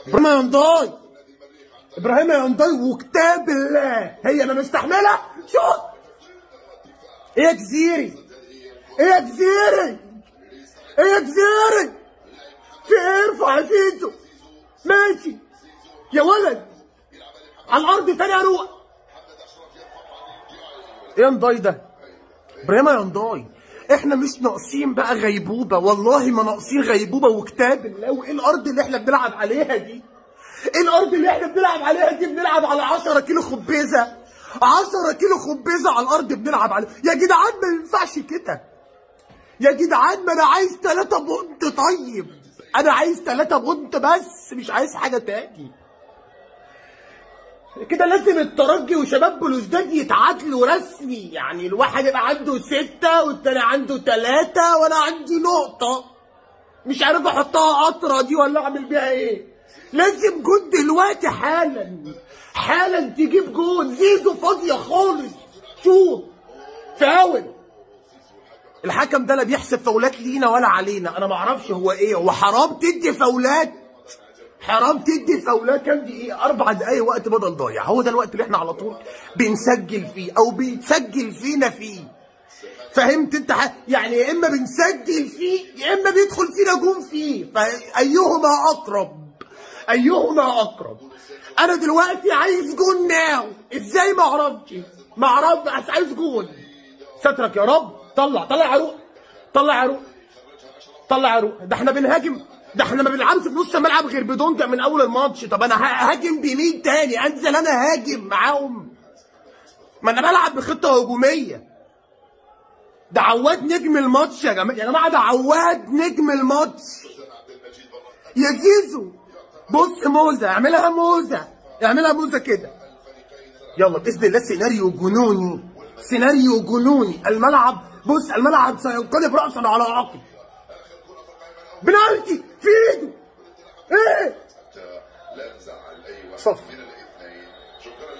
ابراهيم ينضاي، ابراهيم ينضاي وكتاب الله هي انا مستحملها. شوف ايه يا جزيري، ايه يا جزيري، ايه يا جزيري، في ايه؟ ارفع يا زيزو ماشي يا ولد على الارض تاني اروح. ايه ينضاي ده؟ ابراهيم ينضاي، احنا مش ناقصين بقى غيبوبه، والله ما ناقصين غيبوبه وكتاب الله. وايه الارض اللي احنا بنلعب عليها دي؟ ايه الارض اللي احنا بنلعب عليها دي؟ بنلعب على 10 كيلو خبيزه، 10 كيلو خبيزه على الارض بنلعب عليها. يا جدعان ما ينفعش كده يا جدعان، ما انا عايز 3 بونت. طيب انا عايز 3 بونت بس، مش عايز حاجه تاني. كده لازم الترجي وشباب بلوزداد يتعادلوا رسمي، يعني الواحد يبقى عنده 6 والتاني عنده 3 وانا عندي نقطة. مش عارف احطها قطرة دي ولا اعمل بيها ايه. لازم جون دلوقتي حالا حالا تجيب جون. زيزو فاضية خالص. شوف فاول الحكم ده لا بيحسب فاولات لينا ولا علينا، انا معرفش هو ايه. هو حرام تدي فاولات، حرام تدي فاولات. كام دقيقة؟ 4 دقايق وقت بدل ضايع. هو ده الوقت اللي احنا على طول بنسجل فيه او بيتسجل فينا فيه. فهمت انت؟ يعني يا اما بنسجل فيه يا اما بيدخل فينا جون فيه، فايهما اقرب؟ ايهما اقرب؟ انا دلوقتي عايز جون ناو. ازاي؟ ما اعرفش بس عايز جون. سترك يا رب. طلع عروق، طلع عروق. ده احنا بنهاجم، ده احنا ما بنلعبش في نص الملعب غير بدونجا من اول الماتش. طب انا هاجم بمين تاني؟ انزل انا هاجم معاهم؟ ما انا بلعب بخطه هجوميه. ده عواد نجم الماتش يا جماعه، ده عواد نجم الماتش يا زيزو. بص موزه، اعملها موزه كده. يلا باذن الله سيناريو جنوني. الملعب، بص الملعب سينقلب راسا على عقب. بنالتي في ايده. ايه؟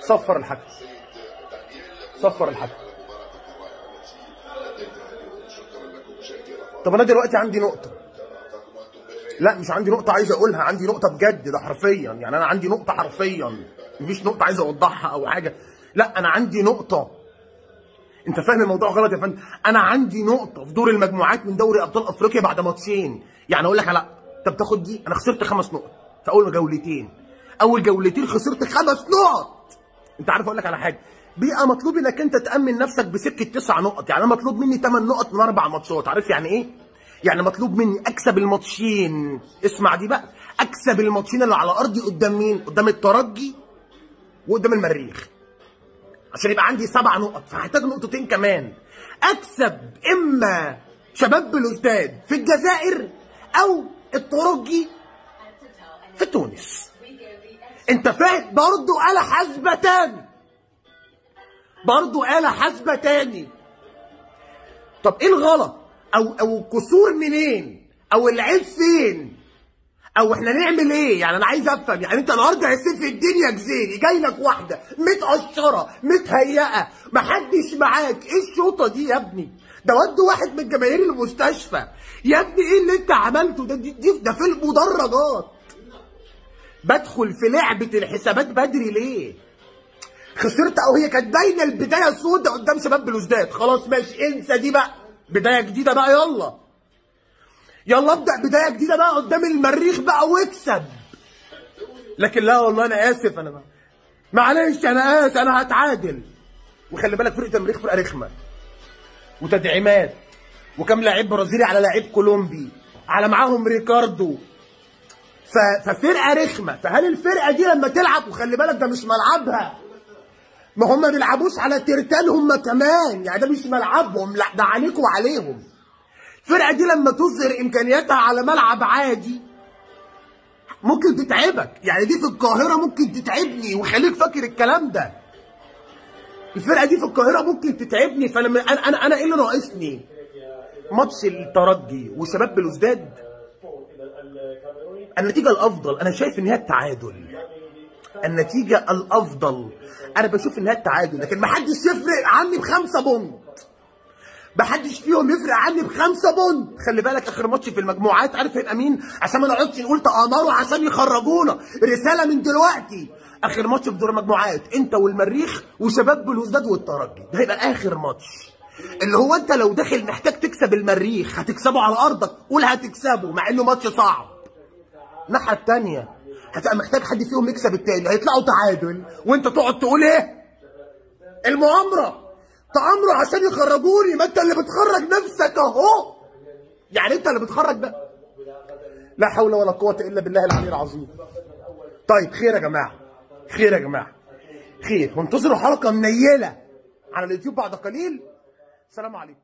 صفر الحكم. طب انا دلوقتي عندي نقطة. لا مش عندي نقطة عايز اقولها، عندي نقطة بجد، ده حرفيا. يعني انا عندي نقطة حرفيا، مفيش نقطة عايز اوضحها او حاجة. لا انا عندي نقطة. انت فاهم الموضوع غلط يا فندم. انا عندي نقطة في دور المجموعات من دوري ابطال افريقيا بعد ماتشين. يعني اقول لك لا، طب تاخد دي. انا خسرت 5 نقط في اول جولتين. اول جولتين خسرت 5 نقط. انت عارف اقول لك على حاجة؟ بيبقى مطلوب انك انت تأمن نفسك بسكة 9 نقط. يعني انا مطلوب مني 8 نقط من 4 ماتشات. عارف يعني ايه؟ يعني مطلوب مني اكسب الماتشين. اسمع دي بقى، اكسب الماتشين اللي على ارضي. قدام مين؟ قدام الترجي وقدام المريخ، عشان يبقى عندي 7 نقط. فهحتاج نقطتين كمان. اكسب اما شباب بلوزداد في الجزائر او الترجي في تونس. انت فاهم؟ برضه آلة حاسبة تاني. طب ايه الغلط؟ او الكسور منين؟ او العيب فين؟ او احنا نعمل ايه؟ يعني انا عايز افهم. يعني انت النهارده يا سيف الدنيا جزيري جاي لك واحده متقشره متهيئه، محدش معاك. ايه الشوطه دي يا ابني؟ ده ودوا واحد من جماهير المستشفى يا ابني. ايه اللي انت عملته ده؟ ده في المدرجات. بدخل في لعبه الحسابات بدري ليه؟ خسرت او هي كانت باينه البدايه سودة قدام شباب بلوزداد. خلاص ماشي، انسى دي بقى، بدايه جديده بقى. يلا ابدا بدايه جديده بقى قدام المريخ بقى واكسب. لكن لا والله انا اسف، انا معلش انا اسف، انا هتعادل. وخلي بالك فرقه المريخ فرقه رخمه وتدعيمات، وكم لاعب برازيلي على لاعب كولومبي على معاهم ريكاردو. ففرقه رخمه. فهل الفرقه دي لما تلعب، وخلي بالك ده مش ملعبها، ما هم ما بيلعبوش على ترتان هم كمان، يعني ده مش ملعبهم، لا ده عليكم وعليهم. الفرقه دي لما تظهر امكانياتها على ملعب عادي ممكن تتعبك. يعني دي في القاهره ممكن تتعبني، وخليك فاكر الكلام ده. الفرقه دي في القاهره ممكن تتعبني. فلما انا ايه اللي ناقصني؟ ماتش الترجي وشباب بلوزداد النتيجه الافضل انا شايف ان هي التعادل. النتيجه الافضل انا بشوف ان هي التعادل، لكن ما حدش يفرق عني ب5 بونت. محدش فيهم يفرق عني ب5 بونت. خلي بالك اخر ماتش في المجموعات عارف هيبقى مين؟ عشان ما نقعدش نقول تآمروا عشان يخرجونا. رساله من دلوقتي، اخر ماتش في دور المجموعات انت والمريخ وشباب بلوزداد والترجي، ده هيبقى اخر ماتش. اللي هو انت لو داخل محتاج تكسب المريخ هتكسبه على ارضك، قول هتكسبه مع انه ماتش صعب. الناحيه الثانيه هتبقى محتاج حد فيهم يكسب التاني، هيطلعوا تعادل وانت تقعد تقول ايه؟ المؤامره، تآمروا عشان يخرجوني. ما انت اللي بتخرج نفسك اهو، يعني انت اللي بتخرج ده. لا حول ولا قوه الا بالله العلي العظيم. طيب خير يا جماعه، خير يا جماعه، خير، وانتظروا حلقه منيله على اليوتيوب بعد قليل. السلام عليكم.